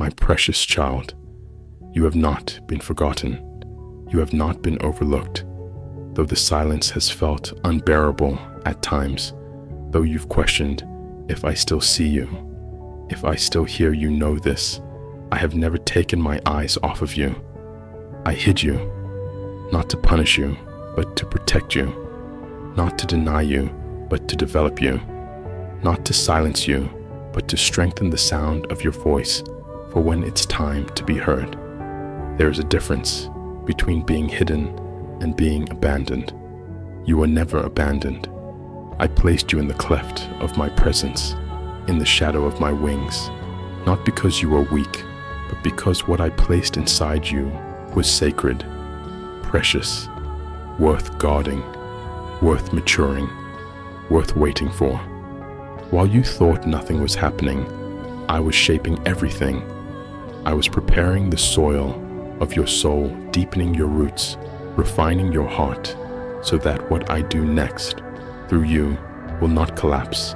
My precious child, you have not been forgotten. You have not been overlooked. Though the silence has felt unbearable at times, though you've questioned if I still see you, if I still hear you, know this: I have never taken my eyes off of you. I hid you, not to punish you, but to protect you, not to deny you, but to develop you, not to silence you, but to strengthen the sound of your voice for when it's time to be heard. There is a difference between being hidden and being abandoned. You were never abandoned. I placed you in the cleft of my presence, in the shadow of my wings, not because you were weak, but because what I placed inside you was sacred, precious, worth guarding, worth maturing, worth waiting for. While you thought nothing was happening, I was shaping everything. I was preparing the soil of your soul, deepening your roots, refining your heart, so that what I do next through you will not collapse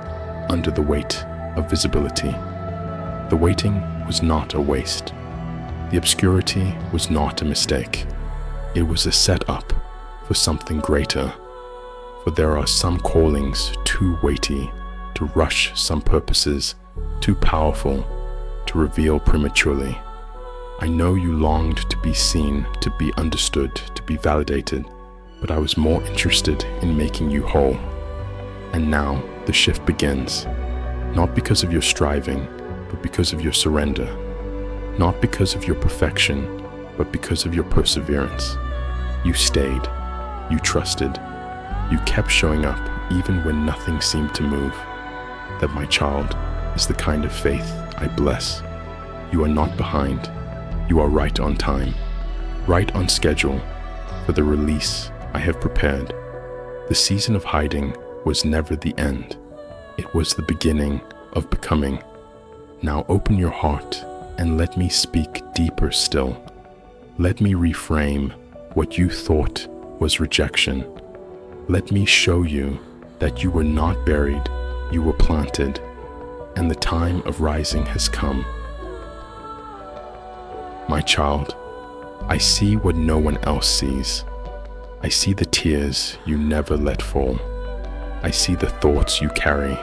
under the weight of visibility. The waiting was not a waste. The obscurity was not a mistake. It was a setup for something greater. For there are some callings too weighty to rush, some purposes too powerful to reveal prematurely. I know you longed to be seen, to be understood, to be validated, but I was more interested in making you whole. And now the shift begins, not because of your striving, but because of your surrender, not because of your perfection, but because of your perseverance. You stayed, you trusted, you kept showing up even when nothing seemed to move. That, my child, is the kind of faith I bless. You are not behind. You are right on time, right on schedule for the release I have prepared. The season of hiding was never the end. It was the beginning of becoming. Now open your heart and let me speak deeper still. Let me reframe what you thought was rejection. Let me show you that you were not buried, you were planted, and the time of rising has come. My child, I see what no one else sees. I see the tears you never let fall. I see the thoughts you carry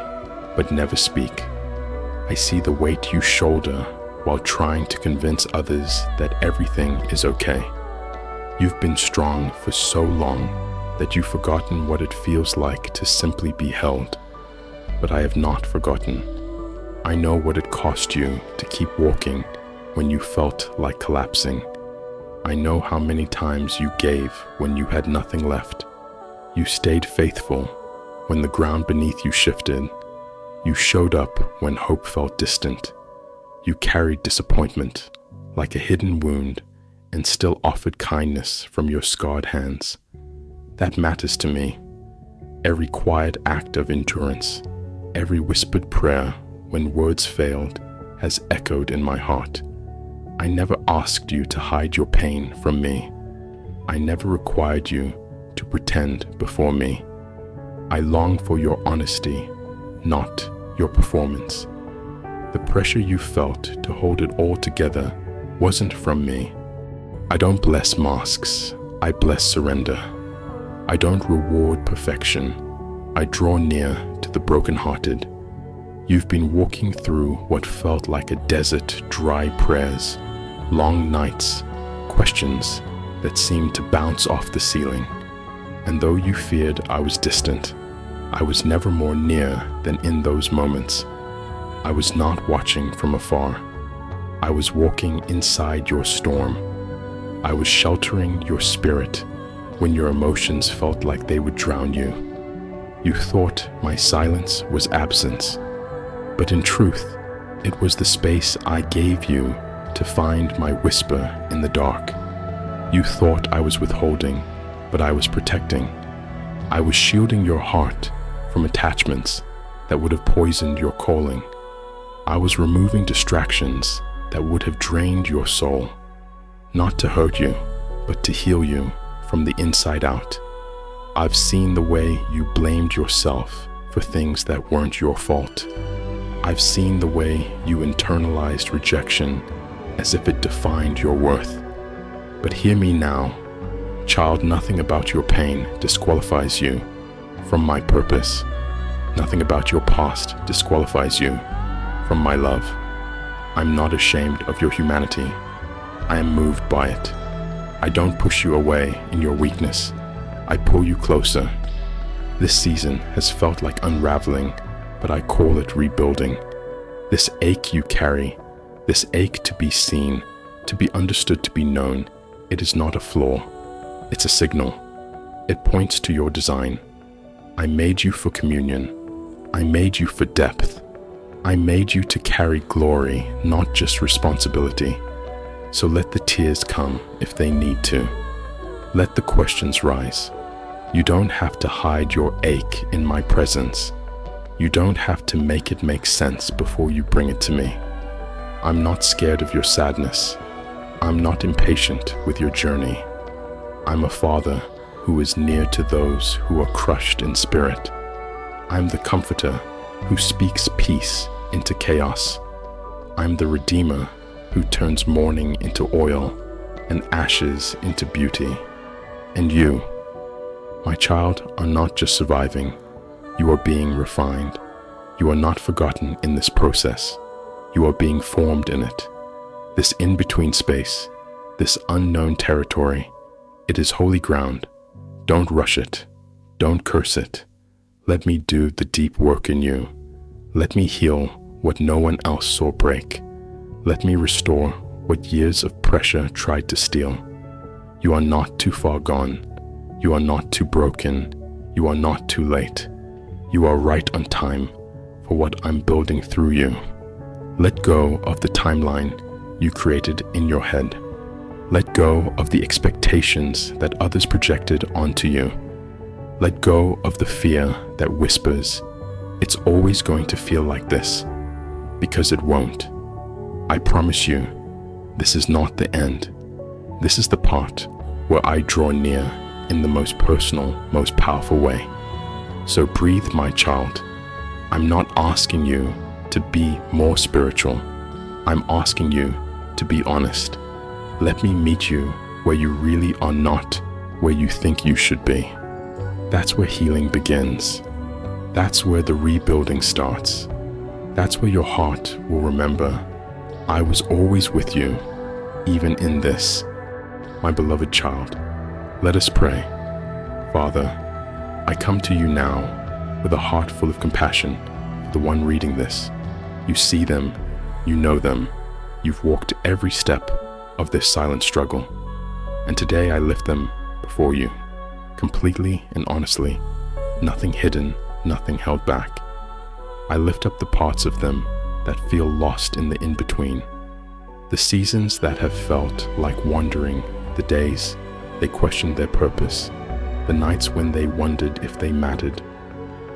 but never speak. I see the weight you shoulder while trying to convince others that everything is okay. You've been strong for so long that you've forgotten what it feels like to simply be held. But I have not forgotten. I know what it cost you to keep walking when you felt like collapsing. I know how many times you gave when you had nothing left. You stayed faithful when the ground beneath you shifted. You showed up when hope felt distant. You carried disappointment like a hidden wound and still offered kindness from your scarred hands. That matters to me. Every quiet act of endurance, every whispered prayer when words failed, has echoed in my heart. I never asked you to hide your pain from me. I never required you to pretend before me. I long for your honesty, not your performance. The pressure you felt to hold it all together wasn't from me. I don't bless masks, I bless surrender. I don't reward perfection, I draw near to the brokenhearted. You've been walking through what felt like a desert, dry prayers, long nights, questions that seemed to bounce off the ceiling. And though you feared I was distant, I was never more near than in those moments. I was not watching from afar. I was walking inside your storm. I was sheltering your spirit when your emotions felt like they would drown you. You thought my silence was absence, but in truth, it was the space I gave you to find my whisper in the dark. You thought I was withholding, but I was protecting. I was shielding your heart from attachments that would have poisoned your calling. I was removing distractions that would have drained your soul, not to hurt you, but to heal you from the inside out. I've seen the way you blamed yourself for things that weren't your fault. I've seen the way you internalized rejection as if it defined your worth. But hear me now, child, nothing about your pain disqualifies you from my purpose. Nothing about your past disqualifies you from my love. I'm not ashamed of your humanity. I am moved by it. I don't push you away in your weakness. I pull you closer. This season has felt like unraveling, but I call it rebuilding. This ache you carry, this ache to be seen, to be understood, to be known, it is not a flaw. It's a signal. It points to your design. I made you for communion. I made you for depth. I made you to carry glory, not just responsibility. So let the tears come if they need to. Let the questions rise. You don't have to hide your ache in my presence. You don't have to make it make sense before you bring it to me. I'm not scared of your sadness. I'm not impatient with your journey. I'm a father who is near to those who are crushed in spirit. I'm the comforter who speaks peace into chaos. I'm the redeemer who turns mourning into oil and ashes into beauty. And you, my child, are not just surviving. You are being refined. You are not forgotten in this process. You are being formed in it. This in-between space, this unknown territory, it is holy ground. Don't rush it. Don't curse it. Let me do the deep work in you. Let me heal what no one else saw break. Let me restore what years of pressure tried to steal. You are not too far gone. You are not too broken. You are not too late. You are right on time for what I'm building through you. Let go of the timeline you created in your head. Let go of the expectations that others projected onto you. Let go of the fear that whispers, it's always going to feel like this, because it won't. I promise you, this is not the end. This is the part where I draw near in the most personal, most powerful way. So breathe, my child. I'm not asking you to be more spiritual. I'm asking you to be honest. Let me meet you where you really are, not where you think you should be. That's where healing begins. That's where the rebuilding starts. That's where your heart will remember, I was always with you, even in this. My beloved child, let us pray. Father, I come to you now with a heart full of compassion for the one reading this. You see them, you know them, you've walked every step of this silent struggle. And today I lift them before you, completely and honestly, nothing hidden, nothing held back. I lift up the parts of them that feel lost in the in-between, the seasons that have felt like wandering, the days they questioned their purpose, the nights when they wondered if they mattered.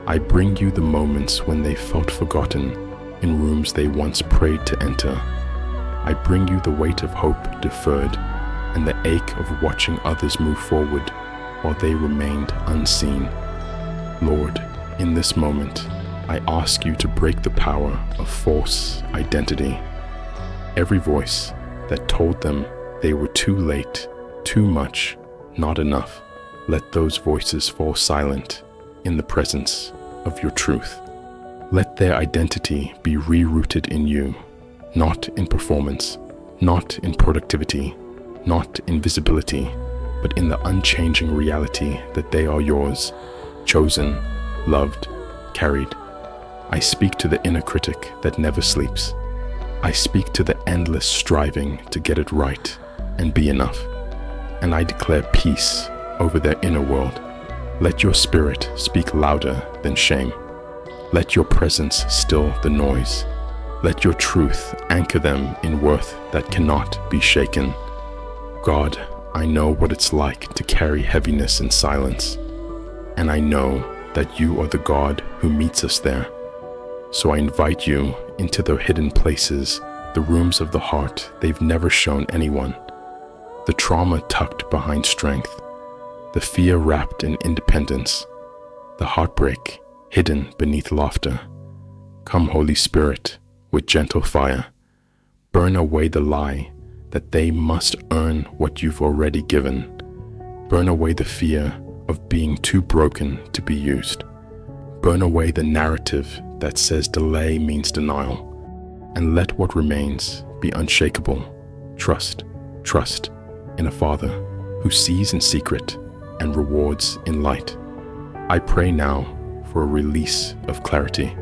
I bring you the moments when they felt forgotten in rooms they once prayed to enter. I bring you the weight of hope deferred and the ache of watching others move forward while they remained unseen. Lord, in this moment, I ask you to break the power of false identity. Every voice that told them they were too late, too much, not enough, let those voices fall silent in the presence of your truth. Let their identity be rerouted in you, not in performance, not in productivity, not in visibility, but in the unchanging reality that they are yours, chosen, loved, carried. I speak to the inner critic that never sleeps. I speak to the endless striving to get it right and be enough. And I declare peace over their inner world. Let your spirit speak louder than shame. Let your presence still the noise. Let your truth anchor them in worth that cannot be shaken. God, I know what it's like to carry heaviness in silence, and I know that you are the God who meets us there. So I invite you into the hidden places, the rooms of the heart they've never shown anyone, the trauma tucked behind strength, the fear wrapped in independence, the heartbreak hidden beneath laughter. Come, Holy Spirit, with gentle fire, burn away the lie that they must earn what you've already given. Burn away the fear of being too broken to be used. Burn away the narrative that says delay means denial, and let what remains be unshakable. Trust in a Father who sees in secret and rewards in light. I pray now for a release of clarity,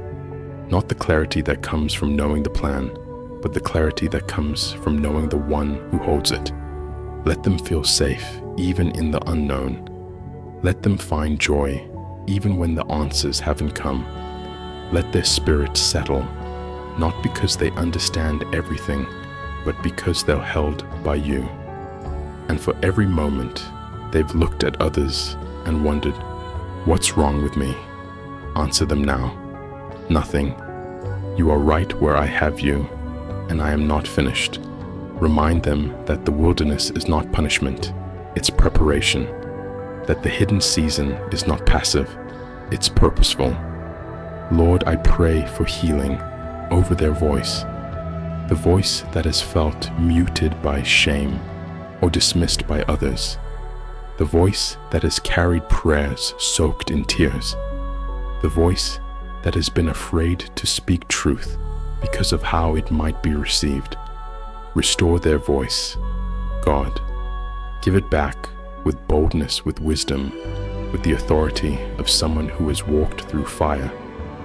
not the clarity that comes from knowing the plan, but the clarity that comes from knowing the one who holds it. Let them feel safe even in the unknown. Let them find joy even when the answers haven't come. Let their spirits settle, not because they understand everything, but because they're held by you. And for every moment they've looked at others and wondered, what's wrong with me? Answer them now. Nothing. You are right where I have you, and I am not finished. Remind them that the wilderness is not punishment, it's preparation. That the hidden season is not passive, it's purposeful. Lord, I pray for healing over their voice, the voice that is felt muted by shame or dismissed by others, the voice that has carried prayers soaked in tears, the voice that has been afraid to speak truth because of how it might be received. Restore their voice, God. Give it back with boldness, with wisdom, with the authority of someone who has walked through fire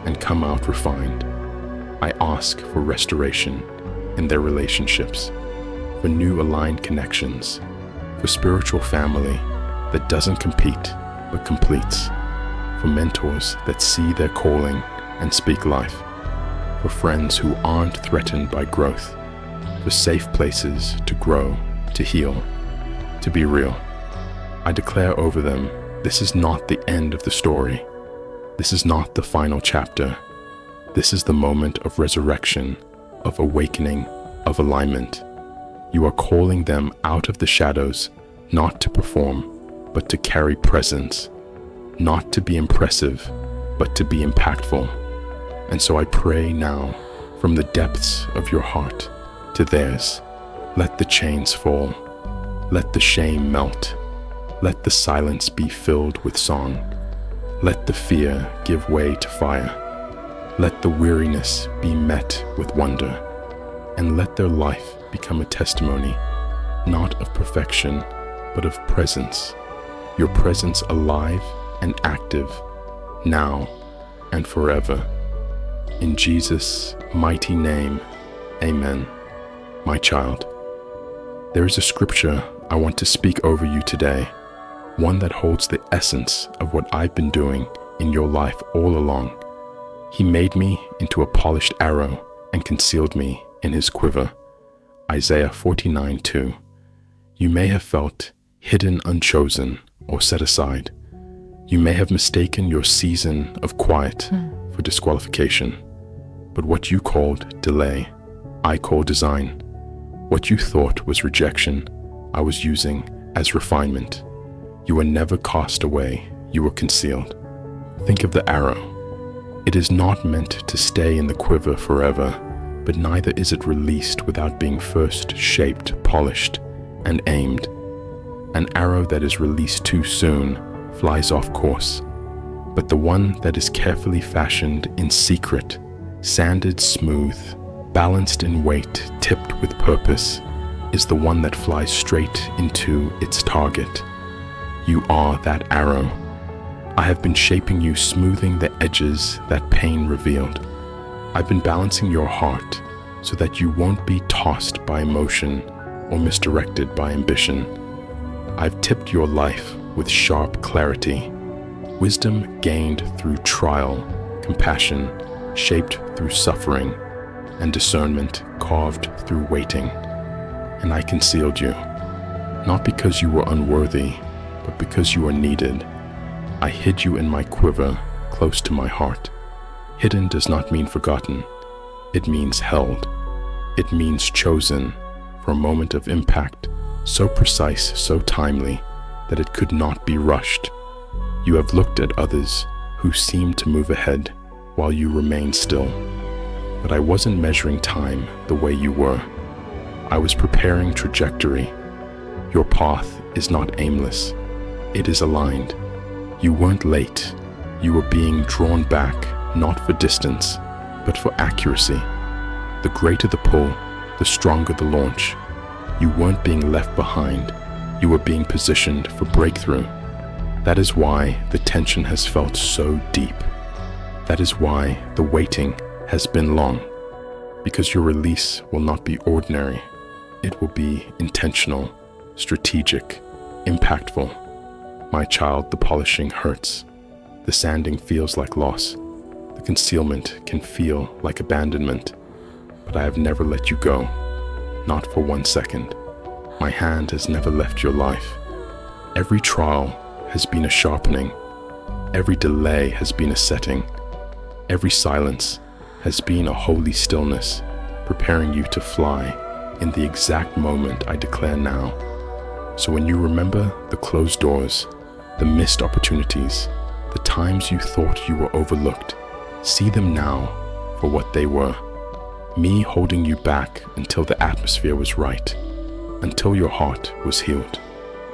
and come out refined. I ask for restoration in their relationships, for new aligned connections, for spiritual family that doesn't compete but completes, for mentors that see their calling and speak life, for friends who aren't threatened by growth, for safe places to grow, to heal, to be real. I declare over them, this is not the end of the story. This is not the final chapter. This is the moment of resurrection, of awakening, of alignment. You are calling them out of the shadows, not to perform, but to carry presence, not to be impressive, but to be impactful. And so I pray now, from the depths of your heart to theirs, let the chains fall, let the shame melt, let the silence be filled with song, let the fear give way to fire, let the weariness be met with wonder, and let their life become a testimony, not of perfection, but of presence, your presence alive and active, now and forever. In Jesus' mighty name, amen. My child, there is a scripture I want to speak over you today, one that holds the essence of what I've been doing in your life all along. He made me into a polished arrow and concealed me in his quiver. Isaiah 49:2. You may have felt hidden, unchosen, or set aside. You may have mistaken your season of quiet for disqualification. But what you called delay, I call design. What you thought was rejection, I was using as refinement. You were never cast away, you were concealed. Think of the arrow. It is not meant to stay in the quiver forever, but neither is it released without being first shaped, polished, and aimed. An arrow that is released too soon flies off course, but the one that is carefully fashioned in secret, sanded smooth, balanced in weight, tipped with purpose, is the one that flies straight into its target. You are that arrow. I have been shaping you, smoothing the edges that pain revealed. I've been balancing your heart so that you won't be tossed by emotion or misdirected by ambition. I've tipped your life with sharp clarity, wisdom gained through trial, compassion shaped through suffering, and discernment carved through waiting. And I concealed you, not because you were unworthy, but because you are needed. I hid you in my quiver, close to my heart. Hidden does not mean forgotten. It means held. It means chosen for a moment of impact, so precise, so timely, that it could not be rushed. You have looked at others who seemed to move ahead while you remained still. But I wasn't measuring time the way you were. I was preparing trajectory. Your path is not aimless. It is aligned. You weren't late. You were being drawn back, not for distance, but for accuracy. The greater the pull, the stronger the launch. You weren't being left behind. You were being positioned for breakthrough. That is why the tension has felt so deep. That is why the waiting has been long. Because your release will not be ordinary. It will be intentional, strategic, impactful. My child, the polishing hurts. The sanding feels like loss. The concealment can feel like abandonment. But I have never let you go, not for 1 second. My hand has never left your life. Every trial has been a sharpening. Every delay has been a setting. Every silence has been a holy stillness, preparing you to fly in the exact moment I declare now. So when you remember the closed doors, the missed opportunities, the times you thought you were overlooked, see them now for what they were. Me holding you back until the atmosphere was right, until your heart was healed,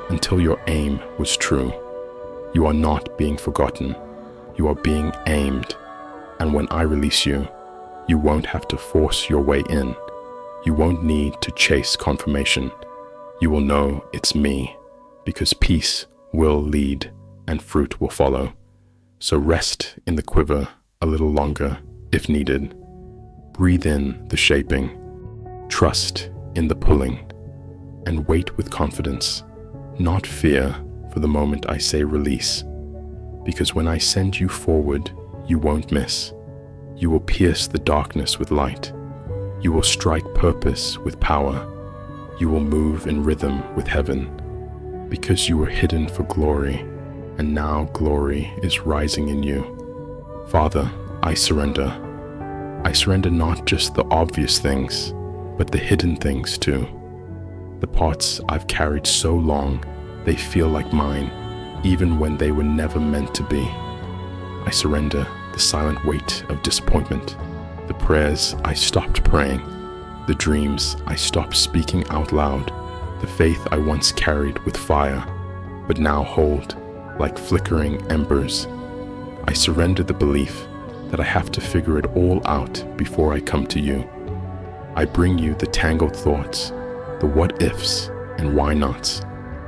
until your aim was true. You are not being forgotten. You are being aimed. And when I release you, you won't have to force your way in. You won't need to chase confirmation. You will know it's me, because peace will lead and fruit will follow. So rest in the quiver a little longer if needed. Breathe in the shaping, trust in the pulling, and wait with confidence, not fear for the moment I say release. Because when I send you forward, you won't miss. You will pierce the darkness with light. You will strike purpose with power. You will move in rhythm with heaven. Because you were hidden for glory, and now glory is rising in you. Father, I surrender. I surrender not just the obvious things, but the hidden things too. The parts I've carried so long, they feel like mine, even when they were never meant to be. I surrender the silent weight of disappointment, the prayers I stopped praying, the dreams I stopped speaking out loud, the faith I once carried with fire, but now hold like flickering embers. I surrender the belief that I have to figure it all out before I come to you. I bring you the tangled thoughts, the what ifs and why nots,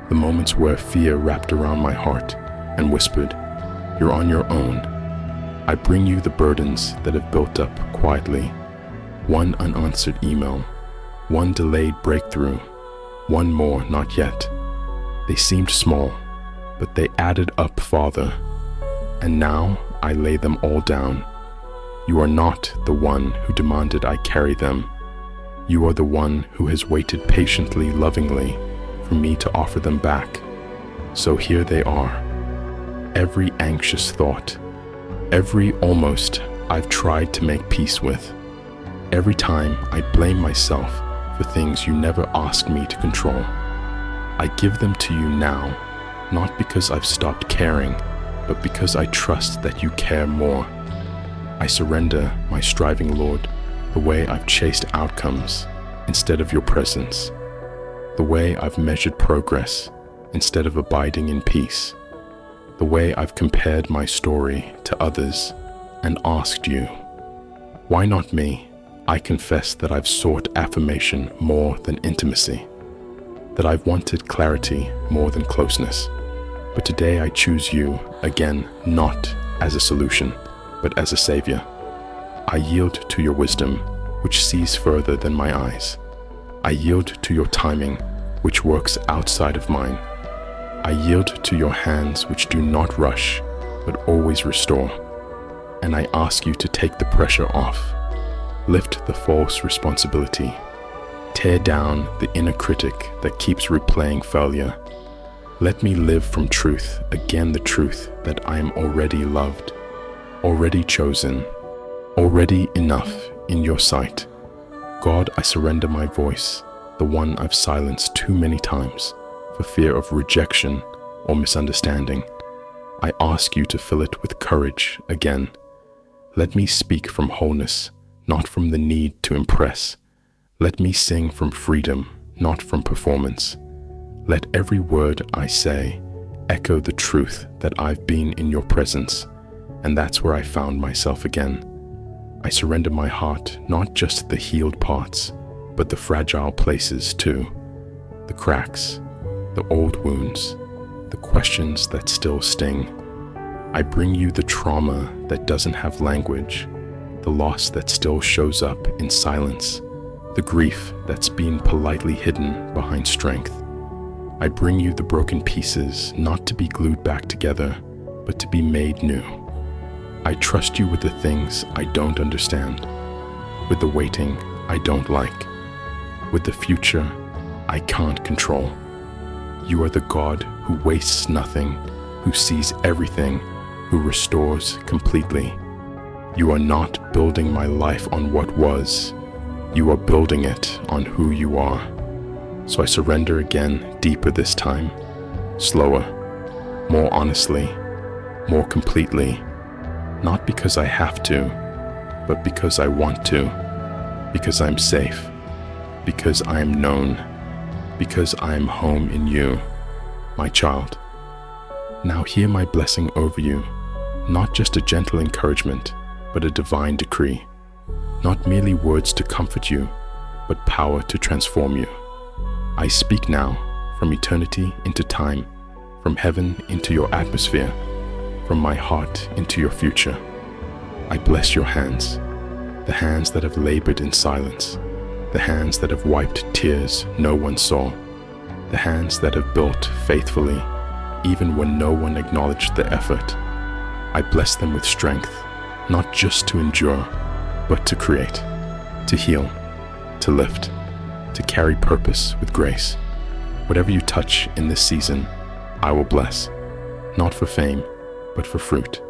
the moments where fear wrapped around my heart and whispered, "You're on your own." I bring you the burdens that have built up quietly. One unanswered email, one delayed breakthrough, one more not yet. They seemed small, but they added up, Father. And now I lay them all down. You are not the one who demanded I carry them. You are the one who has waited patiently, lovingly, for me to offer them back. So here they are. Every anxious thought, every almost I've tried to make peace with. Every time I blame myself for things you never asked me to control. I give them to you now, not because I've stopped caring, but because I trust that you care more. I surrender my striving, Lord, the way I've chased outcomes instead of your presence, the way I've measured progress instead of abiding in peace, the way I've compared my story to others and asked you, why not me? I confess that I've sought affirmation more than intimacy, that I've wanted clarity more than closeness. But today I choose you again, not as a solution, but as a savior. I yield to your wisdom, which sees further than my eyes. I yield to your timing, which works outside of mine. I yield to your hands, which do not rush, but always restore. And I ask you to take the pressure off, lift the false responsibility, tear down the inner critic that keeps replaying failure. Let me live from truth, again the truth that I am already loved, already chosen, already enough in your sight. God, I surrender my voice, the one I've silenced too many times for fear of rejection or misunderstanding. I ask you to fill it with courage again. Let me speak from wholeness, not from the need to impress. Let me sing from freedom, not from performance. Let every word I say echo the truth that I've been in your presence, and that's where I found myself again. I surrender my heart, not just the healed parts, but the fragile places too. The cracks, the old wounds, the questions that still sting. I bring you the trauma that doesn't have language, the loss that still shows up in silence, the grief that's been politely hidden behind strength. I bring you the broken pieces, not to be glued back together, but to be made new. I trust you with the things I don't understand, with the waiting I don't like, with the future I can't control. You are the God who wastes nothing, who sees everything, who restores completely. You are not building my life on what was. You are building it on who you are. So I surrender again, deeper this time, slower, more honestly, more completely, not because I have to, but because I want to, because I'm safe, because I am known, because I am home in you, my child. Now hear my blessing over you, not just a gentle encouragement, but a divine decree. Not merely words to comfort you, but power to transform you. I speak now from eternity into time, from heaven into your atmosphere, from my heart into your future. I bless your hands, the hands that have labored in silence, the hands that have wiped tears no one saw, the hands that have built faithfully, even when no one acknowledged the effort. I bless them with strength, not just to endure, but to create, to heal, to lift, to carry purpose with grace. Whatever you touch in this season, I will bless, not for fame, but for fruit,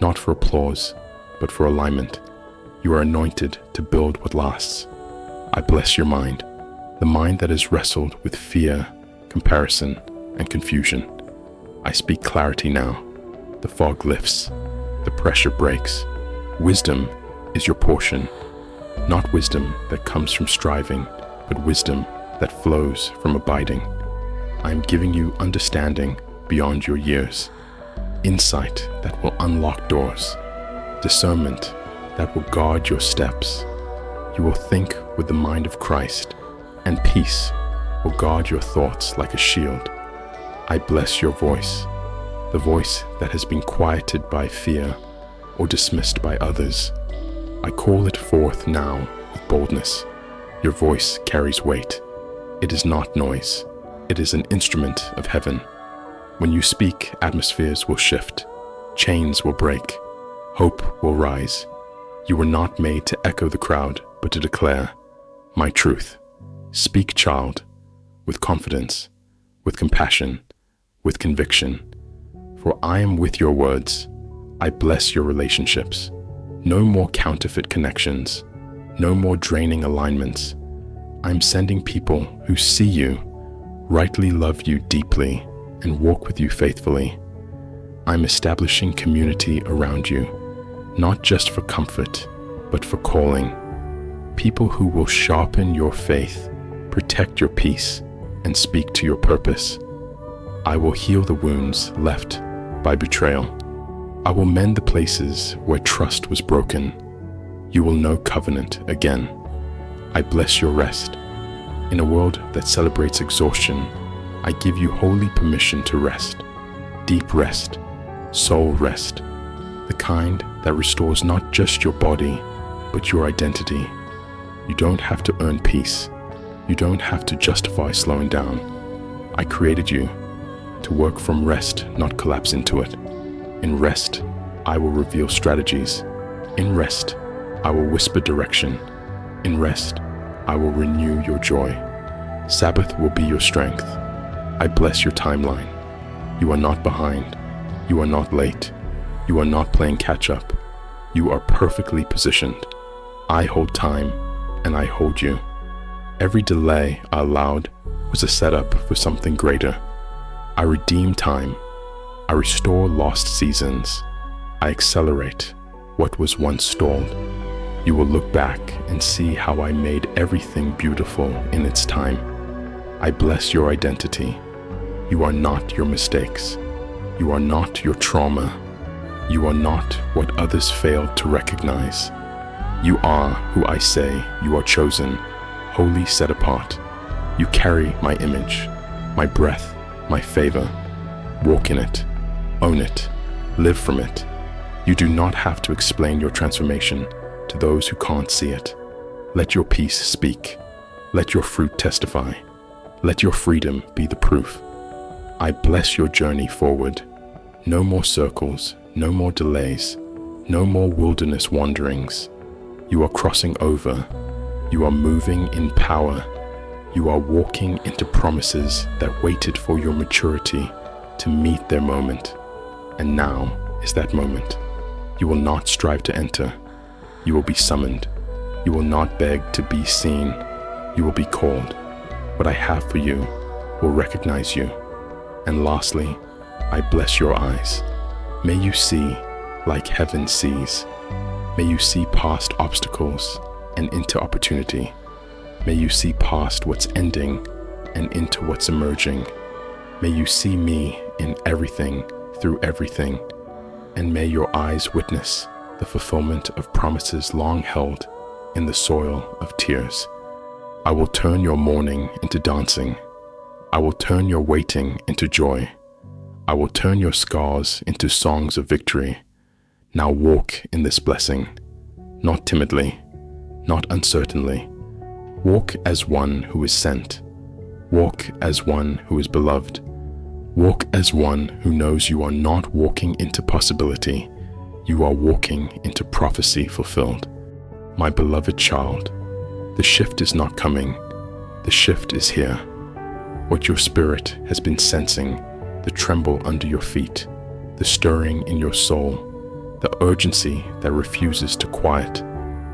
not for applause, but for alignment. You are anointed to build what lasts. I bless your mind, the mind that has wrestled with fear, comparison, and confusion. I speak clarity now. The fog lifts, the pressure breaks. Wisdom is your portion, not wisdom that comes from striving, but wisdom that flows from abiding. I am giving you understanding beyond your years, insight that will unlock doors, discernment that will guard your steps. You will think with the mind of Christ, and peace will guard your thoughts like a shield. I bless your voice, the voice that has been quieted by fear or dismissed by others. I call it forth now with boldness. Your voice carries weight. It is not noise. It is an instrument of heaven. When you speak, atmospheres will shift. Chains will break. Hope will rise. You were not made to echo the crowd, but to declare my truth. Speak, child, with confidence, with compassion, with conviction. For I am with your words. I bless your relationships. No more counterfeit connections. No more draining alignments. I'm sending people who see you, rightly love you deeply, and walk with you faithfully. I'm establishing community around you, not just for comfort, but for calling. People who will sharpen your faith, protect your peace, and speak to your purpose. I will heal the wounds left by betrayal. I will mend the places where trust was broken. You will know covenant again. I bless your rest. In a world that celebrates exhaustion, I give you holy permission to rest. Deep rest, soul rest, the kind that restores not just your body, but your identity. You don't have to earn peace. You don't have to justify slowing down. I created you to work from rest, not collapse into it. In rest, I will reveal strategies. In rest, I will whisper direction. In rest, I will renew your joy. Sabbath will be your strength. I bless your timeline. You are not behind. You are not late. You are not playing catch up. You are perfectly positioned. I hold time, and I hold you. Every delay I allowed was a setup for something greater. I redeem time. I restore lost seasons. I accelerate what was once stalled. You will look back and see how I made everything beautiful in its time. I bless your identity. You are not your mistakes. You are not your trauma. You are not what others failed to recognize. You are who I say you are, chosen, wholly set apart. You carry my image, my breath, my favor. Walk in it, own it, live from it. You do not have to explain your transformation to those who can't see it. Let your peace speak. Let your fruit testify. Let your freedom be the proof. I bless your journey forward. No more circles, no more delays, no more wilderness wanderings. You are crossing over. You are moving in power. You are walking into promises that waited for your maturity to meet their moment. And now is that moment. You will not strive to enter. You will be summoned. You will not beg to be seen. You will be called. What I have for you will recognize you. And lastly, I bless your eyes. May you see like heaven sees. May you see past obstacles and into opportunity. May you see past what's ending and into what's emerging. May you see me in everything, through everything. And may your eyes witness the fulfillment of promises long held in the soil of tears. I will turn your mourning into dancing. I will turn your waiting into joy. I will turn your scars into songs of victory. Now walk in this blessing, not timidly, not uncertainly. Walk as one who is sent. Walk as one who is beloved. Walk as one who knows you are not walking into possibility. You are walking into prophecy fulfilled. My beloved child, the shift is not coming. The shift is here. What your spirit has been sensing, the tremble under your feet, the stirring in your soul, the urgency that refuses to quiet.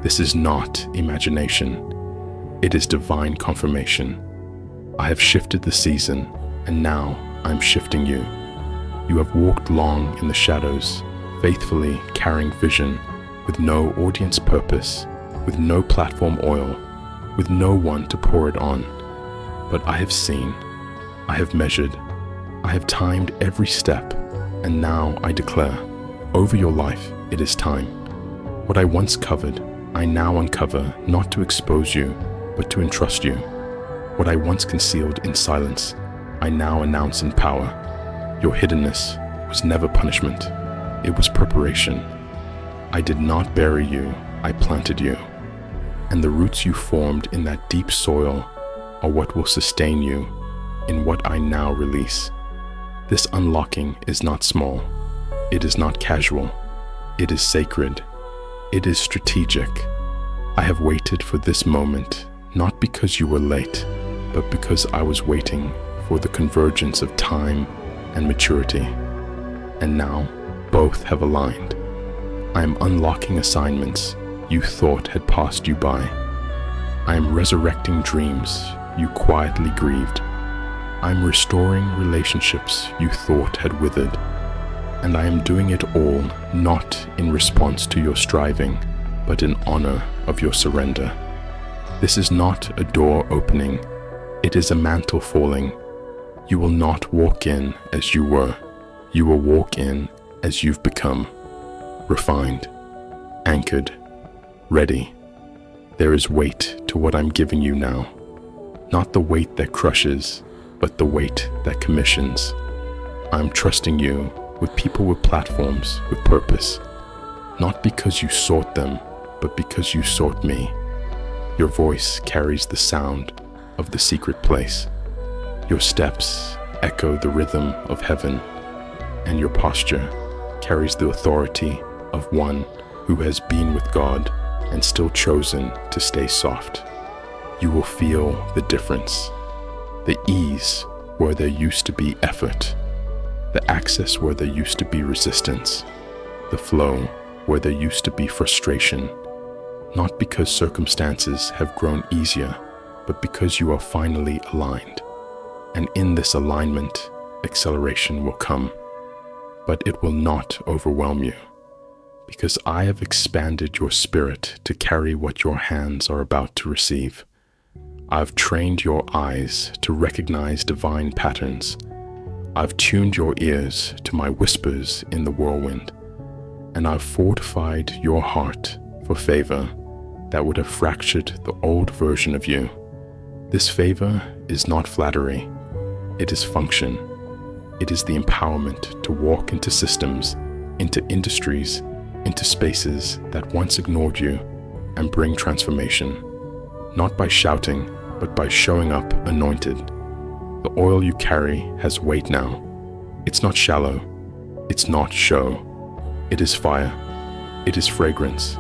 This is not imagination. It is divine confirmation. I have shifted the season, and now I'm shifting you. You have walked long in the shadows, faithfully carrying vision, with no audience purpose, with no platform oil, with no one to pour it on. But I have seen, I have measured, I have timed every step, and now I declare, over your life it is time. What I once covered, I now uncover, not to expose you, but to entrust you. What I once concealed in silence, I now announce in power. Your hiddenness was never punishment. It was preparation. I did not bury you, I planted you. And the roots you formed in that deep soil are what will sustain you in what I now release. This unlocking is not small. It is not casual. It is sacred. It is strategic. I have waited for this moment, not because you were late, but because I was waiting for the convergence of time and maturity. And now, both have aligned. I am unlocking assignments you thought had passed you by. I am resurrecting dreams you quietly grieved. I am restoring relationships you thought had withered. And I am doing it all not in response to your striving, but in honor of your surrender. This is not a door opening. It is a mantle falling. You will not walk in as you were. You will walk in as you've become. Refined, anchored, ready. There is weight to what I'm giving you now. Not the weight that crushes, but the weight that commissions. I'm trusting you with people with platforms, with purpose. Not because you sought them, but because you sought me. Your voice carries the sound of the secret place. Your steps echo the rhythm of heaven, and your posture carries the authority of one who has been with God and still chosen to stay soft. You will feel the difference. The ease where there used to be effort. The access where there used to be resistance. The flow where there used to be frustration. Not because circumstances have grown easier, but because you are finally aligned. And in this alignment, acceleration will come. But it will not overwhelm you. because I have expanded your spirit to carry what your hands are about to receive. I've trained your eyes to recognize divine patterns. I've tuned your ears to my whispers in the whirlwind, and I've fortified your heart for favor that would have fractured the old version of you. This favor is not flattery, it is function. It is the empowerment to walk into systems, into industries, into spaces that once ignored you and bring transformation, not by shouting, but by showing up anointed. The oil you carry has weight now. It's not shallow, it's not show. It is fire, it is fragrance.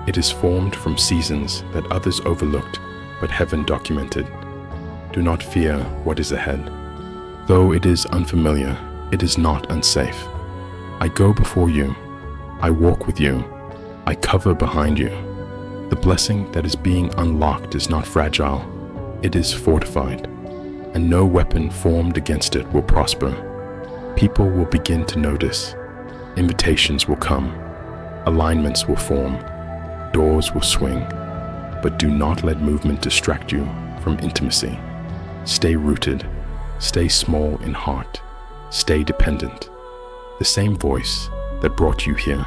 It is formed from seasons that others overlooked, but heaven documented. Do not fear what is ahead. Though it is unfamiliar, it is not unsafe. I go before you. I walk with you. I cover behind you. The blessing that is being unlocked is not fragile. It is fortified, and no weapon formed against it will prosper. People will begin to notice. Invitations will come. Alignments will form. Doors will swing. But do not let movement distract you from intimacy. Stay rooted. Stay small in heart. Stay dependent. The same voice that brought you here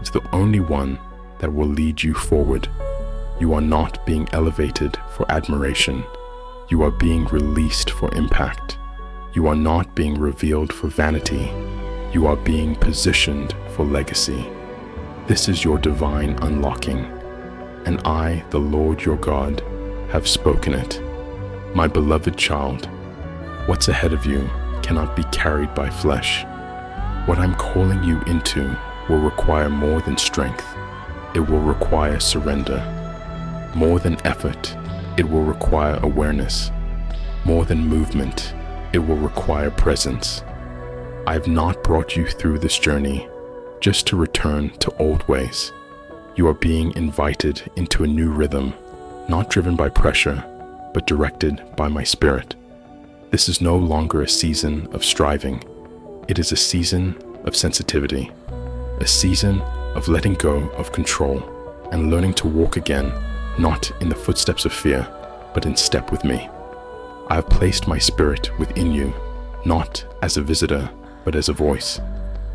is the only one that will lead you forward. You are not being elevated for admiration. You are being released for impact. You are not being revealed for vanity. You are being positioned for legacy. This is your divine unlocking, and I, the Lord your God, have spoken it. My beloved child, what's ahead of you cannot be carried by flesh. What I'm calling you into will require more than strength. It will require surrender. More than effort, it will require awareness. More than movement, it will require presence. I have not brought you through this journey just to return to old ways. You are being invited into a new rhythm, not driven by pressure, but directed by my spirit. This is no longer a season of striving. It is a season of sensitivity, a season of letting go of control and learning to walk again, not in the footsteps of fear, but in step with me. I have placed my spirit within you, not as a visitor, but as a voice,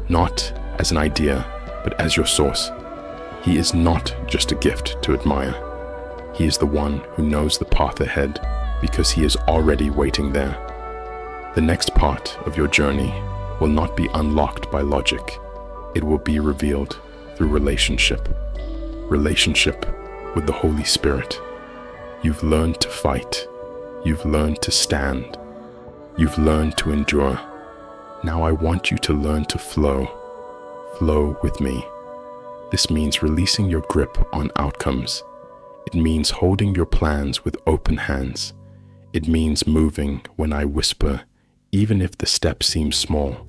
not as an idea, but as your source. He is not just a gift to admire. He is the one who knows the path ahead because he is already waiting there. The next part of your journey will not be unlocked by logic. It will be revealed through relationship. Relationship with the Holy Spirit. You've learned to fight. You've learned to stand. You've learned to endure. Now I want you to learn to flow. Flow with me. This means releasing your grip on outcomes. It means holding your plans with open hands. It means moving when I whisper, even if the step seems small.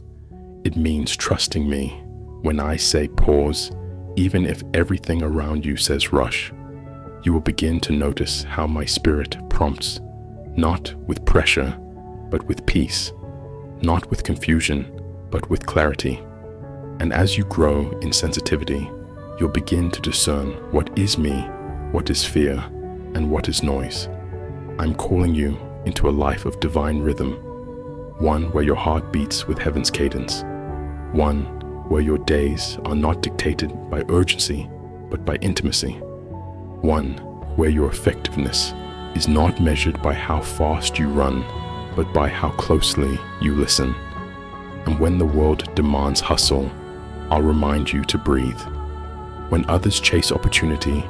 It means trusting me when I say pause, even if everything around you says rush. You will begin to notice how my spirit prompts, not with pressure, but with peace, not with confusion, but with clarity. And as you grow in sensitivity, you'll begin to discern what is me, what is fear, and what is noise. I'm calling you into a life of divine rhythm, one where your heart beats with heaven's cadence, one where your days are not dictated by urgency, but by intimacy, one where your effectiveness is not measured by how fast you run, but by how closely you listen. And when the world demands hustle, I'll remind you to breathe. When others chase opportunity,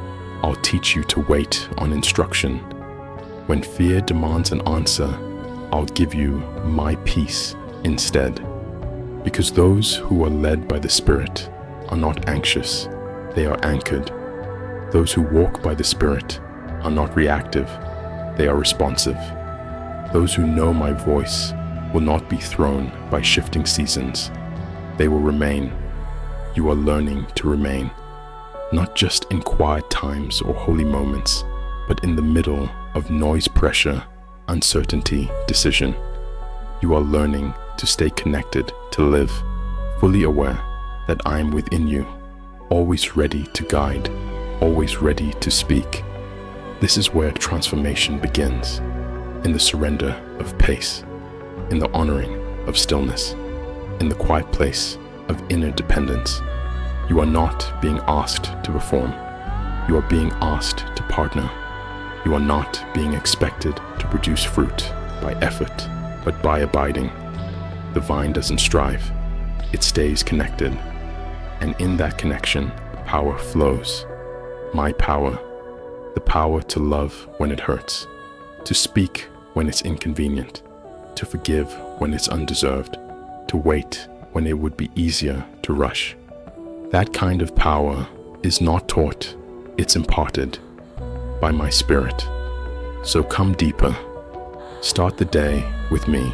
I'll teach you to wait on instruction. When fear demands an answer, I'll give you my peace instead. Because those who are led by the Spirit are not anxious, they are anchored. Those who walk by the Spirit are not reactive, they are responsive. Those who know my voice will not be thrown by shifting seasons. They will remain. You are learning to remain, not just in quiet times or holy moments, but in the middle of noise, pressure, uncertainty, decision. You are learning to stay connected, to live, fully aware that I am within you, always ready to guide, always ready to speak. This is where transformation begins, in the surrender of pace, in the honoring of stillness, in the quiet place of inner dependence. You are not being asked to perform. You are being asked to partner. You are not being expected to produce fruit by effort, but by abiding. The vine doesn't strive. It stays connected. And in that connection, power flows. My power, the power to love when it hurts, to speak when it's inconvenient, to forgive when it's undeserved, to wait when it would be easier to rush. That kind of power is not taught, it's imparted by my spirit. So come deeper. Start the day with me.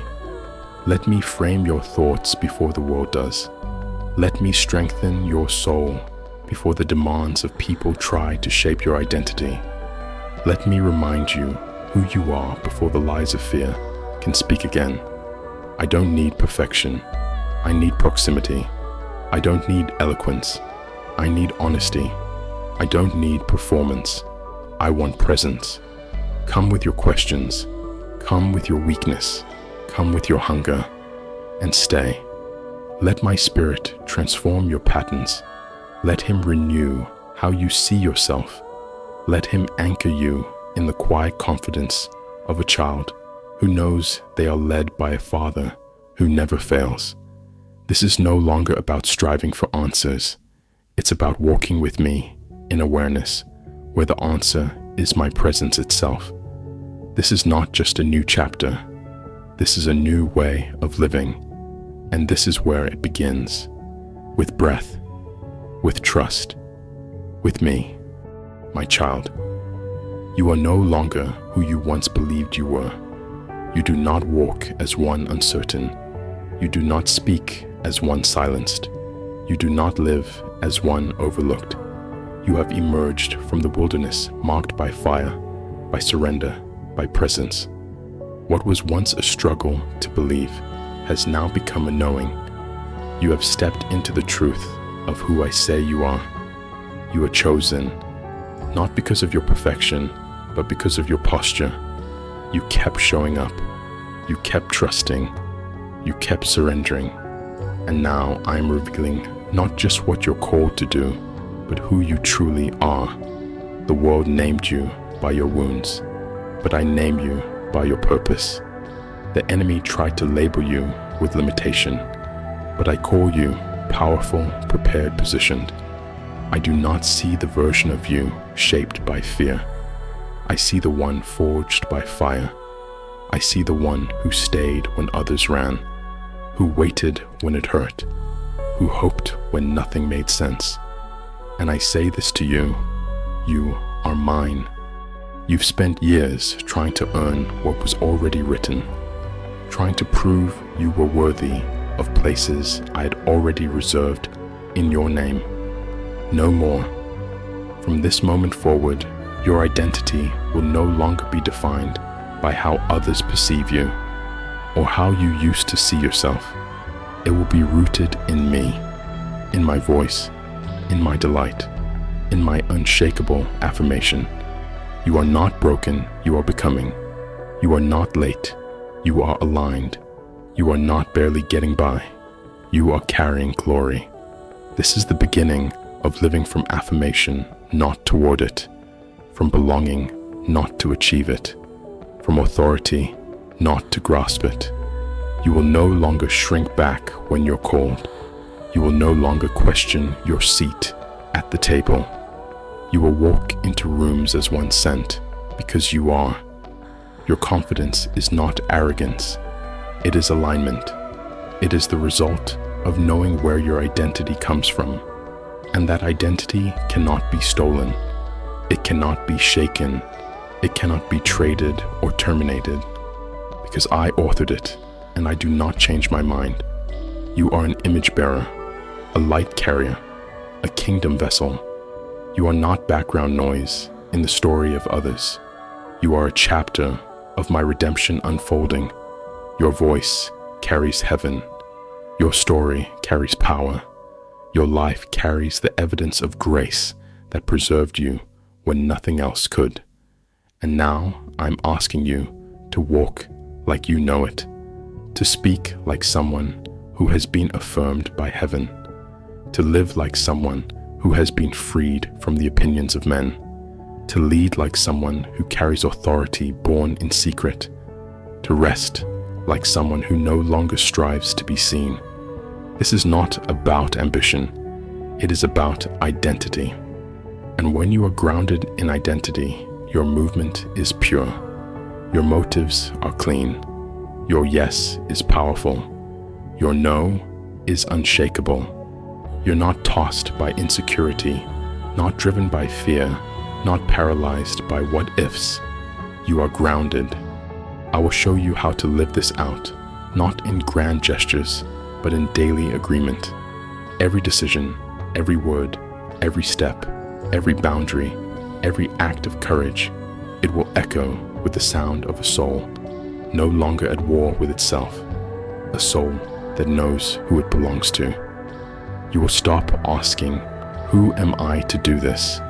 Let me frame your thoughts before the world does. Let me strengthen your soul before the demands of people try to shape your identity. Let me remind you who you are before the lies of fear can speak again. I don't need perfection. I need proximity. I don't need eloquence. I need honesty. I don't need performance. I want presence. Come with your questions. Come with your weakness. Come with your hunger. And stay. Let my spirit transform your patterns. Let him renew how you see yourself. Let him anchor you in the quiet confidence of a child who knows they are led by a father who never fails. This is no longer about striving for answers. It's about walking with me in awareness, where the answer is my presence itself. This is not just a new chapter. This is a new way of living. And this is where it begins, with breath, with trust, with me, my child. You are no longer who you once believed you were. You do not walk as one uncertain. You do not speak as one silenced. You do not live as one overlooked. You have emerged from the wilderness marked by fire, by surrender, by presence. What was once a struggle to believe has now become a knowing. You have stepped into the truth of who I say you are. You are chosen, not because of your perfection, but because of your posture. You kept showing up. You kept trusting. You kept surrendering. And now I am revealing not just what you're called to do, but who you truly are. The world named you by your wounds, but I name you by your purpose. The enemy tried to label you with limitation, but I call you powerful, prepared, positioned. I do not see the version of you shaped by fear. I see the one forged by fire. I see the one who stayed when others ran, who waited when it hurt, who hoped when nothing made sense. And I say this to you, you are mine. You've spent years trying to earn what was already written, trying to prove you were worthy of places I had already reserved in your name. No more. From this moment forward, your identity will no longer be defined by how others perceive you or how you used to see yourself. It will be rooted in me, in my voice, in my delight, in my unshakable affirmation. You are not broken, you are becoming. You are not late, you are aligned. You are not barely getting by, you are carrying glory. This is the beginning of living from affirmation, not toward it, from belonging, not to achieve it, from authority, not to grasp it. You will no longer shrink back when you're called. You will no longer question your seat at the table. You will walk into rooms as one sent, because you are. Your confidence is not arrogance. It is alignment. It is the result of knowing where your identity comes from. And that identity cannot be stolen. It cannot be shaken. It cannot be traded or terminated. Because I authored it, and I do not change my mind. You are an image bearer, a light carrier, a kingdom vessel. You are not background noise in the story of others. You are a chapter of my redemption unfolding. Your voice carries heaven. Your story carries power. Your life carries the evidence of grace that preserved you when nothing else could. And now I'm asking you to walk like you know it, to speak like someone who has been affirmed by heaven, to live like someone who has been freed from the opinions of men, to lead like someone who carries authority born in secret, to rest like someone who no longer strives to be seen. This is not about ambition, it is about identity. And when you are grounded in identity, your movement is pure, your motives are clean, your yes is powerful, your no is unshakable. You're not tossed by insecurity, not driven by fear, not paralyzed by what ifs. You are grounded. I will show you how to live this out, not in grand gestures, but in daily agreement. Every decision, every word, every step, every boundary, every act of courage, it will echo with the sound of a soul, no longer at war with itself, a soul that knows who it belongs to. You will stop asking, "Who am I to do this?"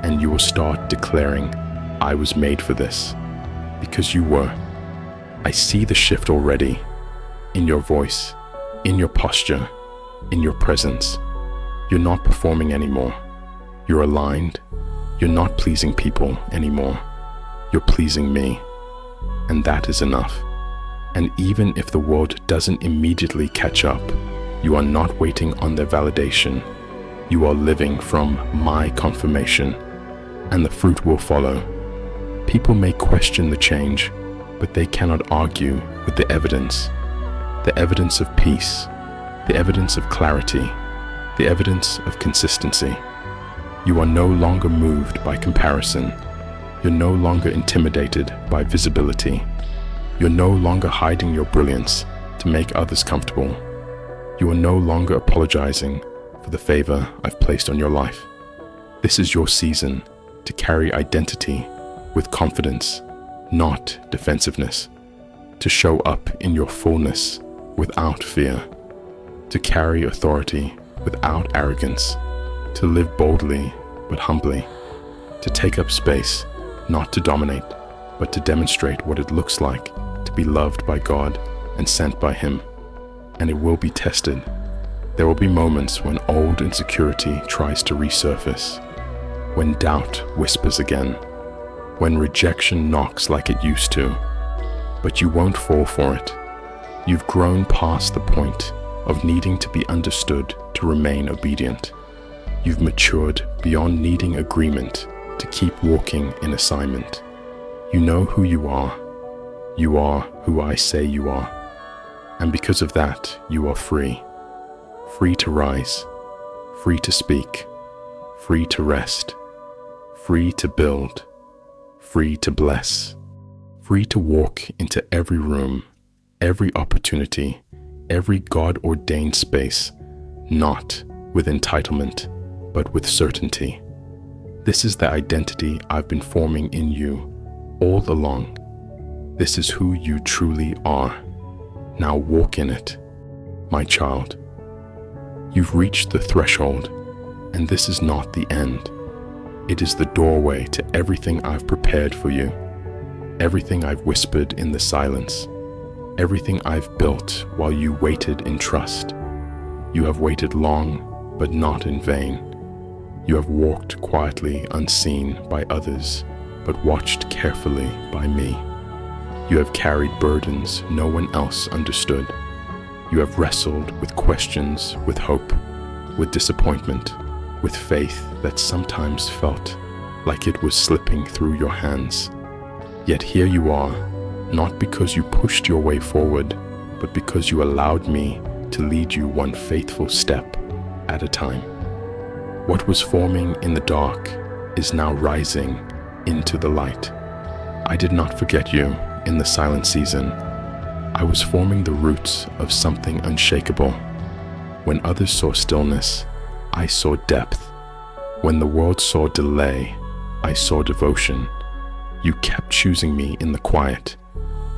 And you will start declaring, "I was made for this," because you were. I see the shift already, in your voice, in your posture, in your presence. You're not performing anymore. You're aligned. You're not pleasing people anymore. You're pleasing me. And that is enough. And even if the world doesn't immediately catch up, you are not waiting on their validation. You are living from my confirmation, and the fruit will follow. People may question the change, but they cannot argue with the evidence of peace, the evidence of clarity, the evidence of consistency. You are no longer moved by comparison. You're no longer intimidated by visibility. You're no longer hiding your brilliance to make others comfortable. You are no longer apologizing for the favor I've placed on your life. This is your season to carry identity with confidence, not defensiveness, to show up in your fullness without fear, to carry authority without arrogance, to live boldly but humbly, to take up space, not to dominate, but to demonstrate what it looks like to be loved by God and sent by Him. And it will be tested. There will be moments when old insecurity tries to resurface, when doubt whispers again, when rejection knocks like it used to. But you won't fall for it. You've grown past the point of needing to be understood to remain obedient. You've matured beyond needing agreement to keep walking in assignment. You know who you are. You are who I say you are. And because of that, you are free. Free to rise, free to speak, free to rest, free to build, free to bless, free to walk into every room, every opportunity, every God-ordained space, not with entitlement, but with certainty. This is the identity I've been forming in you all along. This is who you truly are. Now walk in it, my child. You've reached the threshold, and this is not the end. It is the doorway to everything I've prepared for you, everything I've whispered in the silence, everything I've built while you waited in trust. You have waited long, but not in vain. You have walked quietly unseen by others, but watched carefully by me. You have carried burdens no one else understood. You have wrestled with questions, with hope, with disappointment, with faith that sometimes felt like it was slipping through your hands. Yet here you are, not because you pushed your way forward, but because you allowed me to lead you one faithful step at a time. What was forming in the dark is now rising into the light. I did not forget you in the silent season. I was forming the roots of something unshakable. When others saw stillness, I saw depth. When the world saw delay, I saw devotion. You kept choosing me in the quiet.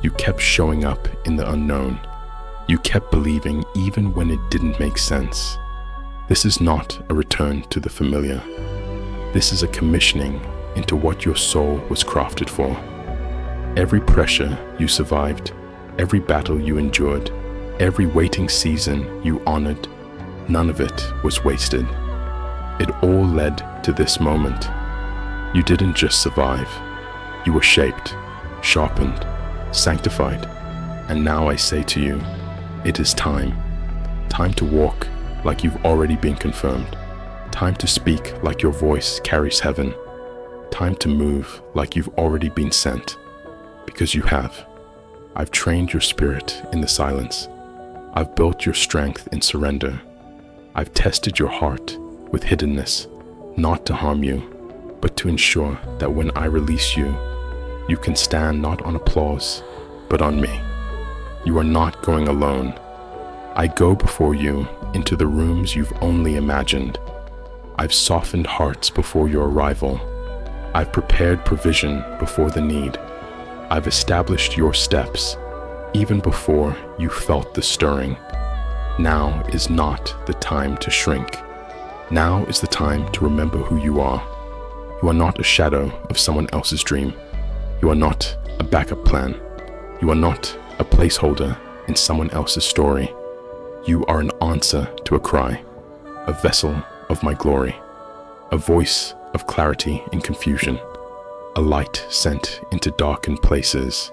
You kept showing up in the unknown. You kept believing even when it didn't make sense. This is not a return to the familiar. This is a commissioning into what your soul was crafted for. Every pressure you survived, every battle you endured, every waiting season you honored, none of it was wasted. It all led to this moment. You didn't just survive. You were shaped, sharpened, sanctified. And now I say to you, it is time. Time to walk like you've already been confirmed. Time to speak like your voice carries heaven. Time to move like you've already been sent. Because you have. I've trained your spirit in the silence. I've built your strength in surrender. I've tested your heart with hiddenness, not to harm you, but to ensure that when I release you, you can stand not on applause, but on me. You are not going alone. I go before you into the rooms you've only imagined. I've softened hearts before your arrival. I've prepared provision before the need. I've established your steps even before you felt the stirring. Now is not the time to shrink. Now is the time to remember who you are. You are not a shadow of someone else's dream. You are not a backup plan. You are not a placeholder in someone else's story. You are an answer to a cry, a vessel of my glory, a voice of clarity in confusion, a light sent into darkened places.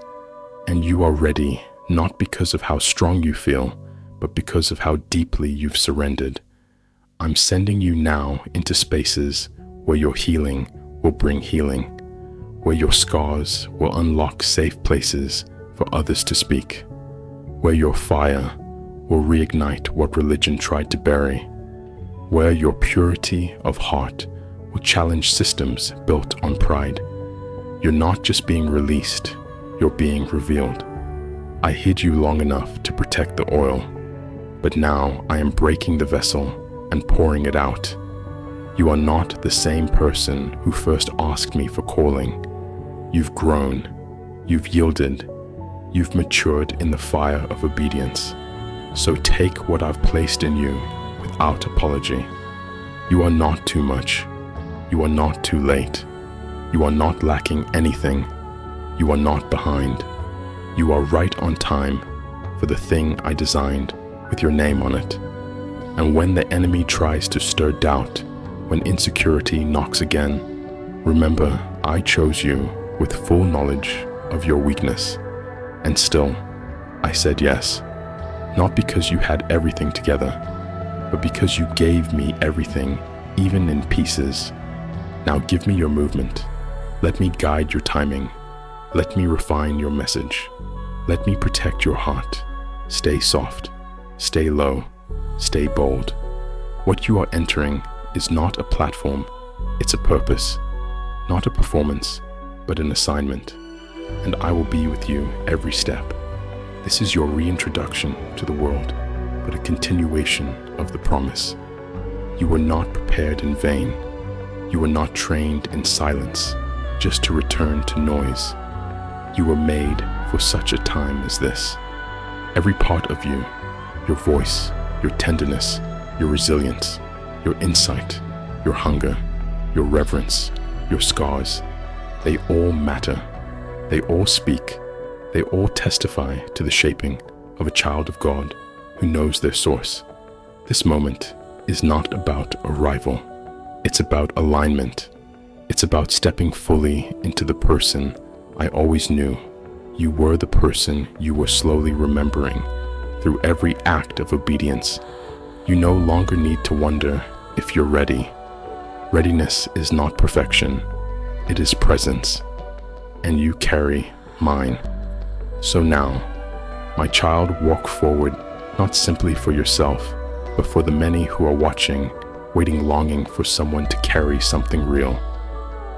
And you are ready not because of how strong you feel, but because of how deeply you've surrendered. I'm sending you now into spaces where your healing will bring healing, where your scars will unlock safe places for others to speak, where your fire will reignite what religion tried to bury, where your purity of heart will challenge systems built on pride. You're not just being released, you're being revealed. I hid you long enough to protect the oil, but now I am breaking the vessel and pouring it out. You are not the same person who first asked me for calling. You've grown, you've yielded, you've matured in the fire of obedience. So take what I've placed in you without apology. You are not too much. You are not too late. You are not lacking anything. You are not behind. You are right on time for the thing I designed with your name on it. And when the enemy tries to stir doubt, when insecurity knocks again, remember I chose you with full knowledge of your weakness. And still, I said yes, not because you had everything together, but because you gave me everything, even in pieces. Now give me your movement. Let me guide your timing. Let me refine your message. Let me protect your heart. Stay soft, stay low, stay bold. What you are entering is not a platform, it's a purpose, not a performance, but an assignment. And I will be with you every step. This is your reintroduction to the world, but a continuation of the promise. You were not prepared in vain. You were not trained in silence, just to return to noise. You were made for such a time as this. Every part of you, your voice, your tenderness, your resilience, your insight, your hunger, your reverence, your scars, they all matter. They all speak. They all testify to the shaping of a child of God who knows their source. This moment is not about arrival. It's about alignment. It's about stepping fully into the person I always knew. You were the person you were slowly remembering through every act of obedience. You no longer need to wonder if you're ready. Readiness is not perfection. It is presence. And you carry mine. So now, my child, walk forward, not simply for yourself, but for the many who are watching, waiting, longing for someone to carry something real.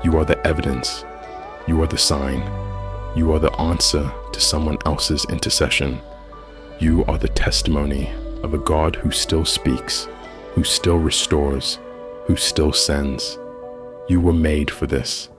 You are the evidence. You are the sign. You are the answer to someone else's intercession. You are the testimony of a God who still speaks, who still restores, who still sends. You were made for this.